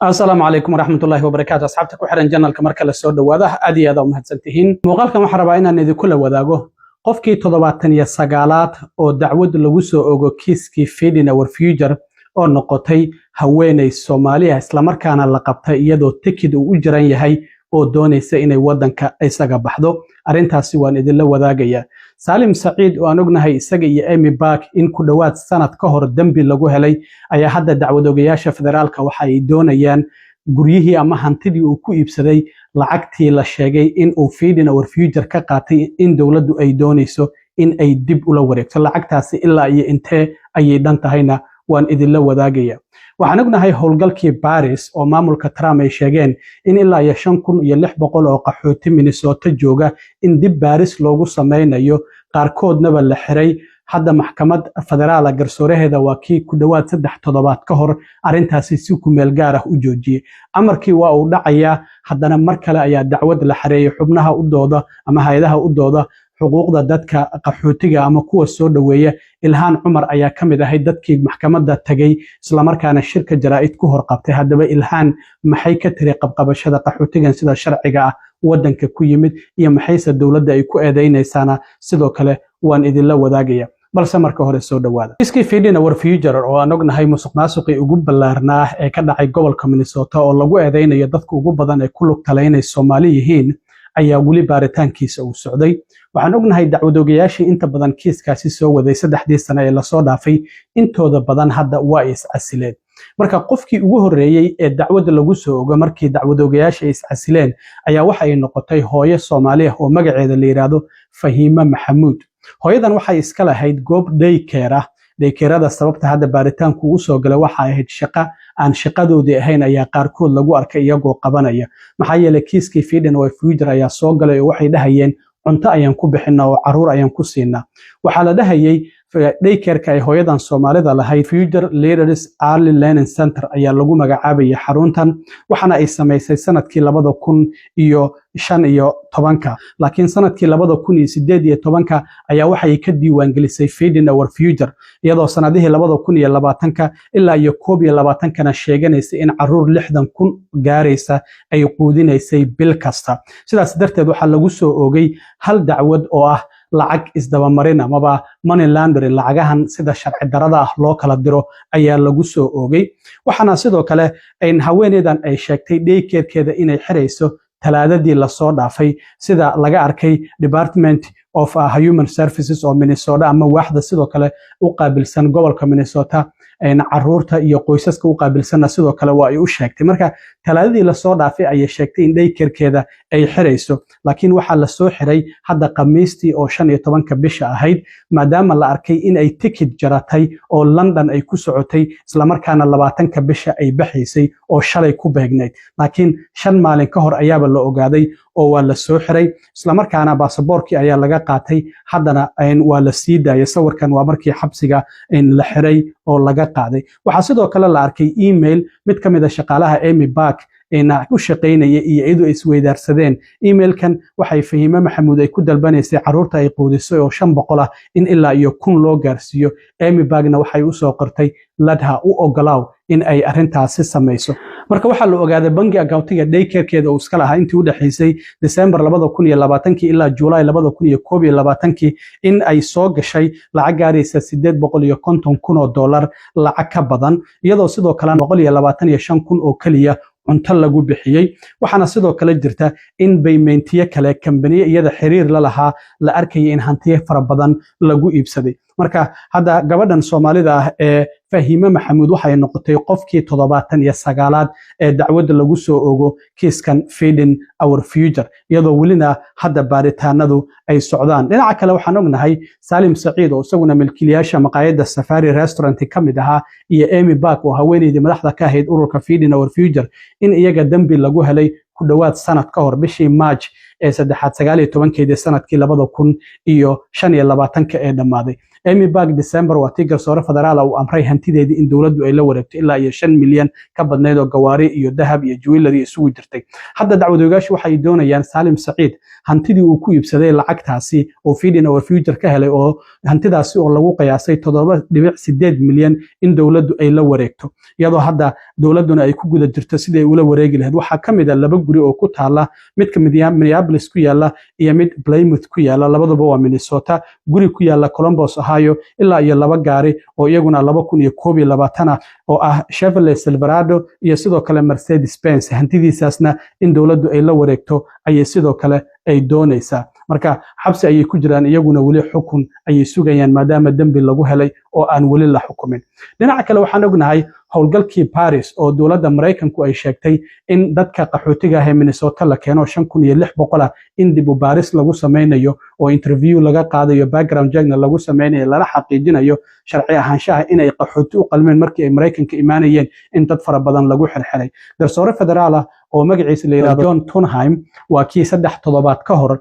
السلام عليكم ورحمة الله وبركاته. أصحابتك وحرن جنال كمركز السود وهذا أدي هذا ومهتسنتهين مقالك محربا إن ندي كل وذاقه قفكي تضبطن يسقالات أو دعوة لوسو أو كيسكي فيدنا ورفيجر أو نقطي هويني الصومالية إسلامر كان اللقبتي يدو تكيد وجران يهي أو دوني سيني ودنك إساقا بحضو أرنتاسي وان إدلا وذاقيا سالم سعيد وانوغنهي إساقي إيمي باك إن كدوات سنة كهر الدنبي لغو هلي أي حد دعوة دوغياشا فدرالكا وحاي دونيان guryihii ama hantidii uu ku iibsaday lacagtii la sheegay in uu feeding or future ka qaatay in dawladdu ay doonayso in ay dib ula wareegto lacagtaasi ilaa iyo intee ayay dhan tahayna waan idinla wadaagaya waxaan ognahay howlgalkii Paris oo maamulka Trump ay sheegeen in ilaa iyo 5600 oo qaxooti Minnesota jooga in dib Paris loogu sameynayo qaarkoodna la xiray hadda maxkamad federaal garsooraheeda waa kii ku dhawaad 3 toddobaad ka hor arintaasi si ku meel gaar ah u joojiyay amarkii waa uu dhacaya haddana mar kale ayaa dacwad la xareeyay xubnaha u dooda ama hay'adaha u dooda xuquuqda dadka qaxootiga ama kuwa soo dhaweeya Ilhaan Cumar ayaa kamid ahayd dadkii maxkamadda tagay isla markaana shirka jaraa'id ku hor qabtay haddaba Ilhaan maxay ka tiri qabqabashada qaxootigan sida sharciga ah wadanka ku yimid iyo maxayse dawladda ay ku eedeynaysaana sidoo kale waan idinla wadaagaya balse marka hore soo dhawaada iskii feeding our future oo aan ognahay musuqmaasuqii ugu ballaarnaa ee ka dhacay gobolka Minnesota oo lagu eedeynayo dadka ugu badan ee ku lug talaynay Soomaali yihiin ayaa wali baaritaankiisa uu socday waxaan ognahay dacwadoogayaashii inta badan kiiskaasi soo waday 3 sano ee la soo dhaafay intooda badan hadda waa is casileen marka qofkii ugu horeeyay ee dacwada lagu soo ogo markii dacwadoogayaasha is casileen ayaa waxa ay noqotay hooyo Soomaali ah oo magaceeda la yiraahdo Fahiima Maxamuud hooyadan waxay iska lahayd goob daykeerada sababta hadda baaritaanku uu soo galay waxa ay ahayd shaqo aan shaqadoodii ahayn ayaa qaarkood lagu arkay iyagoo qabanaya maxaa yeelay kiiskii feeding or future ayaa soo galay oo waxay dhahayeen cunto ayaan ku bixinaa oo caruur ayaan ku siinaa waxaa la dhahayay daykeerka ay hooyadan Soomaalida lahayd Future Leaders Early Learning Center ayaa lagu magacaabay xaruntan waxana ay sameysay sanadkii 2015 laakiin sanadkii 2018 ayaa waxay ka diiwaan gelisay Feeding Our Future iyadoo sanadihii 2020 ilaa iyo 2021 sheeganaysay in caruur 60,000 gaaraysa ay quudinaysay bil kasta sidaas darteed waxa lagu soo oogay hal dacwad oo ah lacag isdaba marin ama money laundering lacagahan sida sharci darada ah loo kala diro ayaa lagu soo oogay waxana sidoo kale in haweeneydan ay sheegtay daykeerkeeda inay xireyso talaadadii la soo dhaafay sida laga arkay Department of Human Services oo Minnesota ama waaxda sidoo kale u qaabilsan gobolka Minnesota caruurta iyo qoysaska u qaabilsan sidoo kale waa ay u sheegtay marka talaadadii la soo dhaafay ay sheegtay in daykeerkeeda ay xireyso laakiin waxa la soo xiray hadda Khamiistii oo 15 bisha ahayd maadaama la arkay in ay ticket jaratay oo London ay ku socotay isla markaana 20 bisha ay baxaysay oo shalay ku beegnayd laakiin 5 maalin ka hor ayaaba la ogaaday oo waa la soo xiray isla markaana baasaboorkii ayaa laga qaatay haddana waa la sii daayay sawirkan waa markii xabsiga in la xiray oo laga qaaday waxa sidoo kale la arkay email mid kamid ah shaqaalaha Amy Back ina ku shaqeynaya iyo iyadoo isweydaarsadeen emailkan waxay Fahiima Maxamuud ay ku dalbanaysay caruurta ay quudisay oo 500 ah in ilaa iyo 1,000 loo gaarsiiyo Amy Backna waxay u soo qortay ladha u ogolaaw in ay arintaasi samayso marka waxa la ogaaday bangi accountiga daykeerkeeda uu iska lahaa intii u dhaxaysay December 2020 ilaa July 2021 in ay soo gashay lacag gaaraysa $850,000 lacag ka badan iyadoo sidoo kale 125,000 oo kaliya cunto lagu bixiyay waxana sidoo kale jirta in paymentiye kale company iyada xiriir la lahaa la arkay in hantiye fara badan lagu iibsaday marka hadda gabadhan Soomaalida ah ee Fahiima Maxamuud waxay noqotay qofkii 79aad ee dacwada lagu soo oogo kiiskan Feeding Our Future iyadoo welina hadda baaritaanadu ay socdaan dhinaca kale waxaan ognahay Salim Saciid oo isaguna milkiilayaasha maqaayadda Safari Restaurant kamid ahaa iyo Amy Back oo haweeneydii madaxda ka ahayd ururka Feeding Our Future in iyaga dambi lagu helay ku dhawaad sanad ka hor bishii March ee 19 sanadkii 2025 ee dhamaaday Amy Bag December waa tii garsoore federaal uu amray hantideedii in dowladdu ay la wareegto ilaa iyo 5 milyan ka badneed oo gawaari iyo dahab iyo jewelry isugu jirtay. Hadda dacwadoogayaashu waxay doonayaan Salim Saciid hantidii uu ku iibsaday lacagtaasi oo Feeding Our Future ka helay oo hantidaasi oo lagu qiyaasay 7.8 milyan in dowladdu ay la wareegto, iyadoo hadda dowladduna ay ku guda jirto sidii ay ula wareegi lahayd. Waxaa ka mid ah 2 guri oo ku taala, mid ka mid ah Minneapolis ku yaala iyo mid Plymouth ku yaala, labaduba waa Minnesota. Guri ku yaala Columbus Ohio ilaa iyo 2 gaari oo iyaguna 2021 oo ah Chevrolet Silverado iyo sidoo kale Mercedes Benz. Hantidiisaasna in dowladdu ay la wareegto ayay sidoo kale ay doonaysaa. Marka xabsi ayay ku jiraan, iyaguna wali xukun ayay sugayaan maadaama dambi lagu helay oo aan wali la xukumin. Dhinaca kale waxaan ognahay howlgalkii Paris oo dowladda Mareykanku ay sheegtay in dadka qaxootiga ah ee Minnesota la keeno 5,600 in dib u baaris lagu sameynayo oo interview laga qaadayo, background check lagu sameynayo, lana xaqiijinayo sharci ahaanshaha inay qaxooti u qalmeen markii ay Mareykanka imaanayeen in dad fara badan lagu xirxiray. Garsoore federaal ah oo magaciisa la yiraahdo John Tunheim waa kii 3 toddobaad ka hor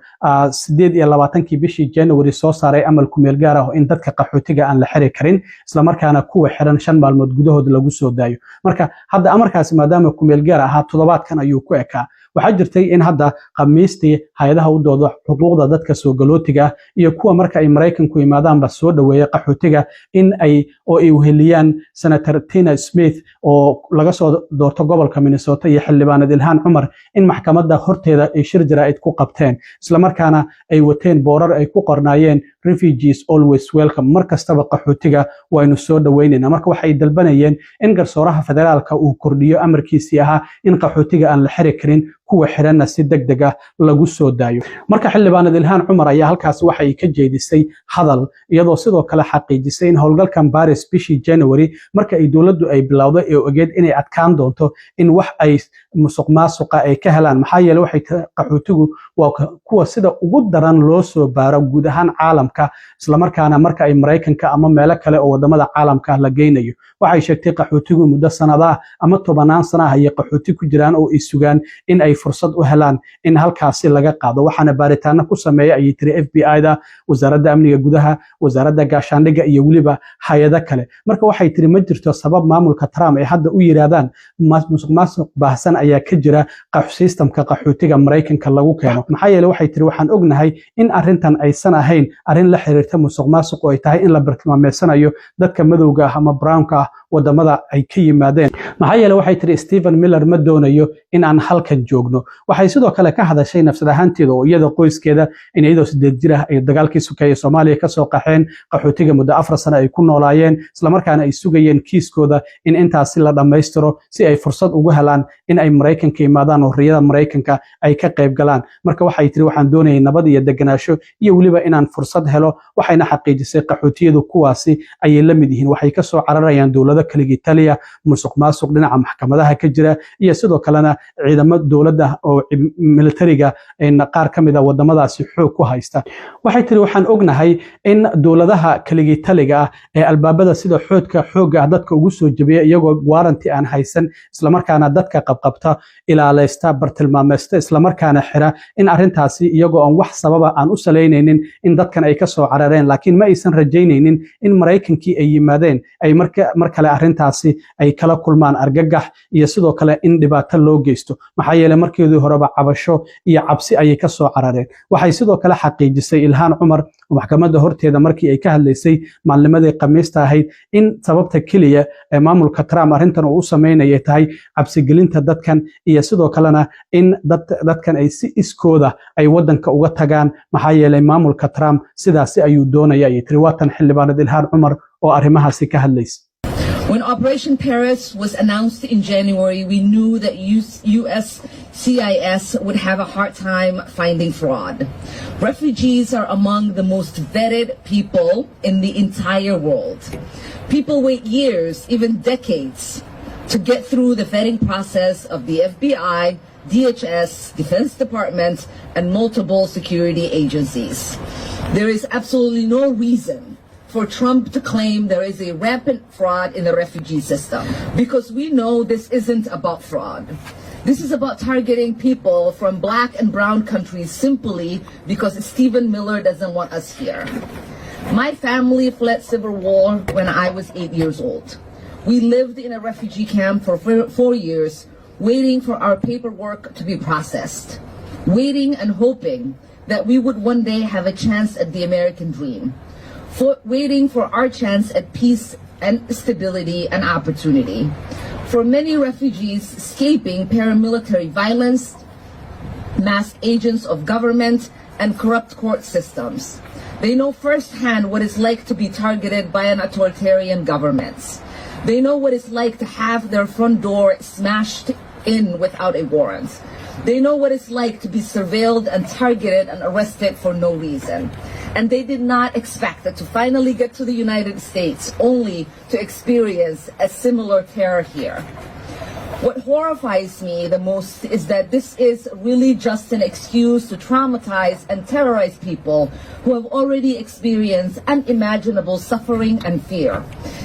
28 bishii January soo saaray amal ku meel gaar ah in dadka qaxootiga aan la xiri karin isla markaana kuwa xiran 5 maalmood gudahood lagu soo daayo. Marka hadda amarkaasi maadaama ku meel gaar ah toddobaadkan ayuu ku ekaa. waxaa jirtay in hadda khamiistii hay'adaha u dooda xuquuqda dadka soo galootiga iyo kuwa marka ay Mareykanku yimaadaanba soo dhaweeya qaxootiga in ay uheliyaan Senator Tina Smith oo laga soo doorto gobolka Minnesota iyo xildhibaanad Ilhaan Cumar in maxkamadda horteeda ay shir jaraa'id ku qabteen isla markaana ay wateen boorar ay ku qornaayeen refugees always welcome markastaba qaxootiga waynu soo dhaweynayna. Marka waxay dalbanayeen in garsooraha federaalka uu kordhiyo amarkiisii ahaa in qaxootiga aan la xiri karin kuwa xiranna si degdeg ah lagu soo daayo. Marka xildhibaanad Ilhaan Cumar ayaa halkaas waxay ka jeedisay hadal iyadoo sidoo kale xaqiijisay in howlgalkan Paris bishii January marka ay dawladdu ay bilowday ee ogeed inay adkaan doonto in wax ay musuqmaasuqa ay ka helaan maxaa yeelay waxay qaxootigu waa kuwa sida ugu daran loo soo baaro guud ahaan caalamka isla markaana marka ay Mareykanka ama meelo kale oo wadamada caalamka la geynayo. Waxay sheegtay qaxootigu muddo sanadaha ama 10 sano ah ay qaxooti ku jiraan oo ay sugaan in ay fursad u helaan in halkaasi laga qaado. Waxaana baaritaano ku sameeyay ay tiri FBI-da, wasaaradda amniga gudaha, wasaaradda gaashaandhigga iyo waliba hay'ado kale. Marka waxay tiri ma jirto sabab maamulka Trump ay hadda u yiraahdaan musuqmaasuq baahsan ayaa ka jira systemka qaxootiga Mareykanka lagu keeno. Maxaa yeelay waxay tiri waxaan ognahay in arrintan aysan ahayn arrin la xiriirta musuqmaasuq oo ay tahay in la bartilmaameedsanayo dadka madowga ah ama brownka ah wadamada ay ka yimaadeen. Maxaa yeelay waxay tiri Stephen Miller ma doonayo in aan halkan joogno. Waxay sidoo kale ka hadashay nafsad ahaanteeda oo iyada qoyskeeda in iyadoo 8 jir ah ay dagaalkii sukeeyay Soomaaliya ka soo qaxeen qaxootiga muddo 4 sano ay ku noolaayeen isla markaana ay sugayeen kiiskooda in intaas la dhameystiro si ay fursad ugu helaan in ay Mareykanka yimaadaan oo riyada Mareykanka ay ka qayb galaan. Marka waxay tiri waxaan doonayaa nabad iyo deganaansho iyo waliba inaan fursad helo. Waxayna xaqiijisay qaxootiyadu kuwaasi ay la mid yihiin waxay ka soo cararayaan dawladda kaliya Italiya musuqmaasuq dhinaca maxkamadaha ka jira iyo sidoo kalena ciidamada dawladda oo militariga in qaar kamid ah wadamadaasi xoog ku haysta. Waxay tiri waxaan ognahay in dawladaha kaliya Italiga ah ee albaabada sida xoogga dadka ugu soo jabiya iyagoo warranty aan haysan isla markaana dadka qabqabta ilaaleysta bartilmaameesta isla markaana xira in arrintaasi iyagoo aan wax sababa aan u saleynaynin in dadkan ay ka soo carareen laakiin ma aysan rajaynaynin in Mareykankii ay yimaadeen ay markale arrintaasi ay kala kulmaan argagax iyo sidoo kale in dhibaato loo geysto. Maxaa yeelay markeedii horeba cabasho iyo cabsi ay ka soo carareen. Waxay sidoo kale xaqiijisay Ilhaan Cumar maxkamadda horteeda markii ay ka hadlaysay maalnimadii Khamiista ahayd in sababta kaliya ee maamulka Trump arrintan uu sameeyay tahay cabsi gelinta dadkan iyo sidoo kalena in dadkan ay si iskooda ay wadanka uga tagaan maxaa yeelay maamulka Trump sidaasi ayuu doonaya ay tiri waatan xildhibaanad Ilhaan Cumar oo arrimahaasi ka hadlaysay. When Operation Paris was announced in January, we knew that U.S. CIS would have a hard time finding fraud. Refugees are among the most vetted people in the entire world. People wait years, even decades, to get through the vetting process of the FBI, DHS, Defense Department, and multiple security agencies. There is absolutely no reason for Trump to claim there is a rampant fraud in the refugee system, because we know this isn't about fraud. This is about targeting people from black and brown countries simply because Stephen Miller doesn't want us here. My family fled civil war when I was 8 years old. We lived in a refugee camp for 4 years, waiting for our paperwork to be processed, waiting and hoping that we would one day have a chance at the American dream, waiting for our chance at peace and stability and opportunity. For many refugees escaping paramilitary violence, masked agents of government, and corrupt court systems, they know firsthand what it's like to be targeted by an authoritarian government. They know what it's like to have their front door smashed in without a warrant. They know what it's like to be surveilled and targeted and arrested for no reason. And they did not expect it to finally get to the United States only to experience a similar terror here. What horrifies me the most is that this is really just an excuse to traumatize and terrorize people who have already experienced unimaginable suffering and fear.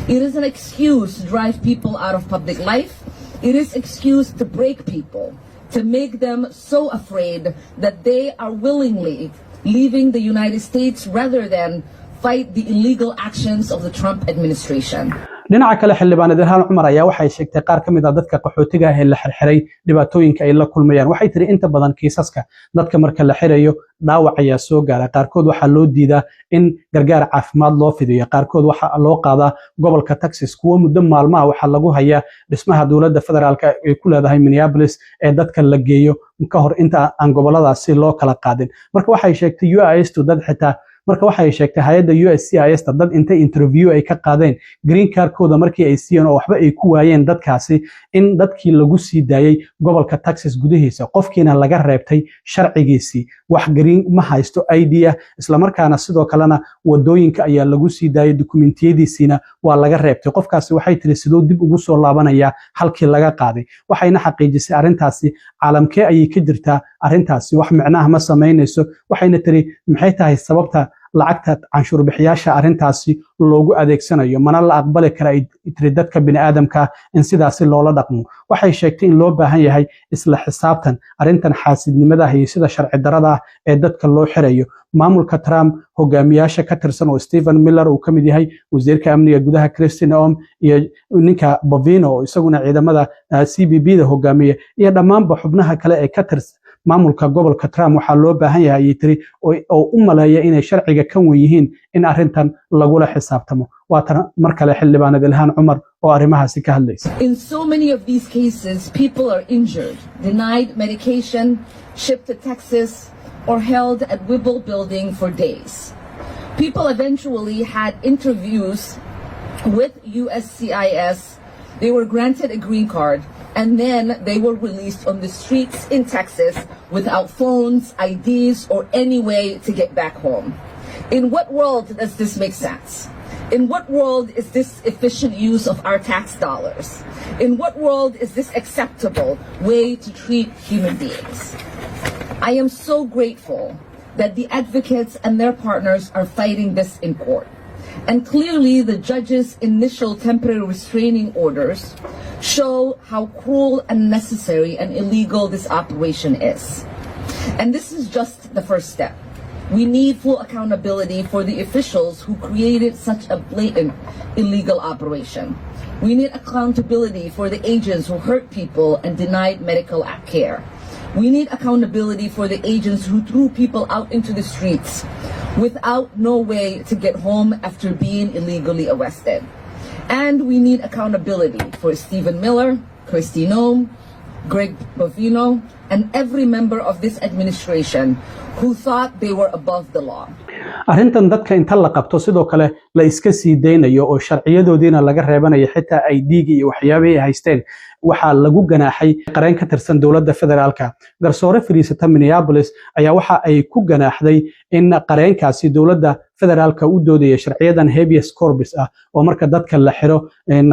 It is an excuse to drive people out of public life. It is an excuse to break people, to make them so afraid that they are willingly leaving the United States rather than fight the illegal actions of the Trump administration. dhinaca kale xildhibaan Ilhaan Cumar ayaa waxay sheegtay qaar ka mid ah dadka qaxootiga ah ee la xirxiray dhibaatooyinka ay la kulmayaan. Waxay tiri inta badan kiisaska dadka marka la xirayo dhaawac ayaa soo gaara, qaarkood waxaa loo diidaa in gargaar caafimaad loo fidiyo, qaarkood waxaa loo qaadaa gobolka Texas, kuwa muddo maalmaha waxaa lagu hayaa dhismaha dowladda federaalka ee ku leedahay Minneapolis ee dadka la geeyo ka hor inta aan goboladaasi loo kala qaadin. Marka waxay sheegtay UIS dad xitaa marka waxay sheegtay hay'adda USCIS dad intay interview ay ka qaadeen green card-kooda markii ay siiyeen oo waxba ay ku waayeen dadkaasi in dadkii lagu sii daayay gobolka Texas gudihiisa, qofkiina laga reebtay sharcigiisii, wax green ma haysto ID isla markaana sidoo kalena wadooyinka ayaa lagu sii daayay, dukumentiyadiisina waa laga reebtay. Qofkaasi waxay tiri sidoo dib ugu soo laabanaya halkii laga qaaday. Waxayna xaqiijisay arintaasi caalamkee ayay ka jirtaa, arintaasi wax macnaha ma sameynayso. Waxayna tiri maxay tahay sababta lacagta canshuur bixiyaasha arintaasi loogu adeegsanayo, mana la aqbali kara tiri dadka bini'aadamka in sidaasi loola dhaqmo. Waxay sheegtay in loo baahan yahay isla xisaabtan arintan xaasidnimada iyo sida sharci darada ee dadka loo xirayo. Maamulka Trump hogaamiyaasha ka tirsan oo Stephen Miller uu kamid yahay, wasiirka amniga gudaha Kristi Noem iyo ninka Bovino oo isaguna ciidamada CBP da hogaamiya iyo dhammaanba xubnaha kale ee ka tirsan maamulka gobolka Trump waxaa loo baahan yahay tiri oo u maleeya inay sharciga ka weyn yihiin in arintan lagula xisaabtamo. Waa tan mar kale xildhibaan Ilhaan Cumar oo arrimahaasi ka hadlaysa. In so many of these cases, people are injured, denied medication, shipped to Texas, or held at Whipple building for days. People eventually had interviews with USCIS. They were granted a green card, and then they were released on the streets in Texas without phones, IDs, or any way to get back home. In what world does this make sense? In what world is this efficient use of our tax dollars? In what world is this acceptable way to treat human beings? I am so grateful that the advocates and their partners are fighting this in court. And clearly the judge's initial temporary restraining orders show how cruel, unnecessary, and illegal this operation is. And this is just the first step. We need full accountability for the officials who created such a blatant illegal operation. We need accountability for the agents who hurt people and denied medical care. We need accountability for the agents who threw people out into the streets without no way to get home after being illegally arrested. And we need accountability for Stephen Miller, Kristi Noem, Greg Bovino, and every member of this administration who thought they were above the law. Arrintan dadka inta la qabto sidoo kale la iska sii deynayo oo sharciyadoodiina laga reebanayo xitaa ay dhiig iyo waxyaabo ay haysteen waxa lagu ganaaxay qareen ka tirsan dowladda federaalka. Garsoore fariisata Minneapolis ayaa waxa ay ku ganaaxday in qareenkaasi dowladda federaalka u doodaya sharciyadan habeas corpus oo marka dadka la xiro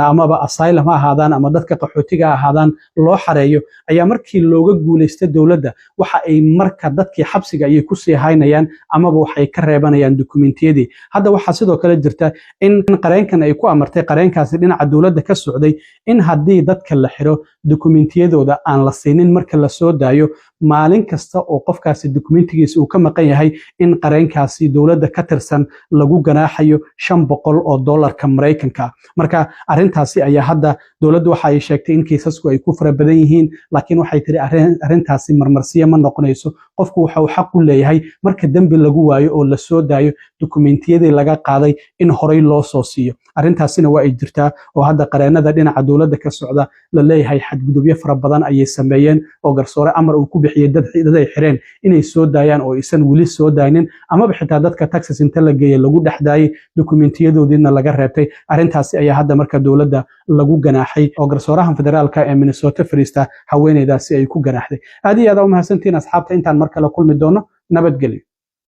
amaba asylum ha ahaadaan ama dadka qaxootiga ahaadaan loo xareeyo ayaa markii looga guuleystay dowladda waxa ay marka dadkii xabsiga ay ku sii haynayaan amaba waxay ka reebanayaan dukumentiyadii. Hadda waxa sidoo kale jirta in qareenkan ay ku amartay qareenkaasi dhinaca dowladda ka socday in haddii dadka la xiro dukumentiyadooda aan la siinin marka la soo daayo maalin kasta oo qofkaasi dukumentigiisa uu ka maqan yahay in qareenkaasi dowladda ka tirsan lagu ganaaxayo $500 Mareykanka marka arintaasi ayaa hadda dowladdu waxa ay sheegtay in kiisasku ay ku fara badan yihiin laakiin waxay tiri arintaasi marmarsiya ma noqonayso qofku waxa uu xaq u leeyahay marka dambi lagu waayo oo la soo daayo dukumentiyadii laga qaaday in horey loo soo siiyo arintaasina waa ay jirtaa oo hadda qareenada dhinaca dowladda ka socda la leeyahay xadgudubyo fara badan ayay sameeyeen oo garsoore amar uu ku bixiyay dad ay xireen inay soo daayaan oo aysan weli soo daaynin amaba xitaa dadka Texas inta la geeyay lagu dhaxdaayay dukumentiyadoodiina laga reebtay arintaasi ayaa hadda marka dowladda lagu ganaaxay oo garsooraha federaalka ee Minnesota fariista haweeneydaasi ay ku ganaaxday aad iyo aad u mahadsantiin asxaabta intaan markale kulmi doono nabadgelyo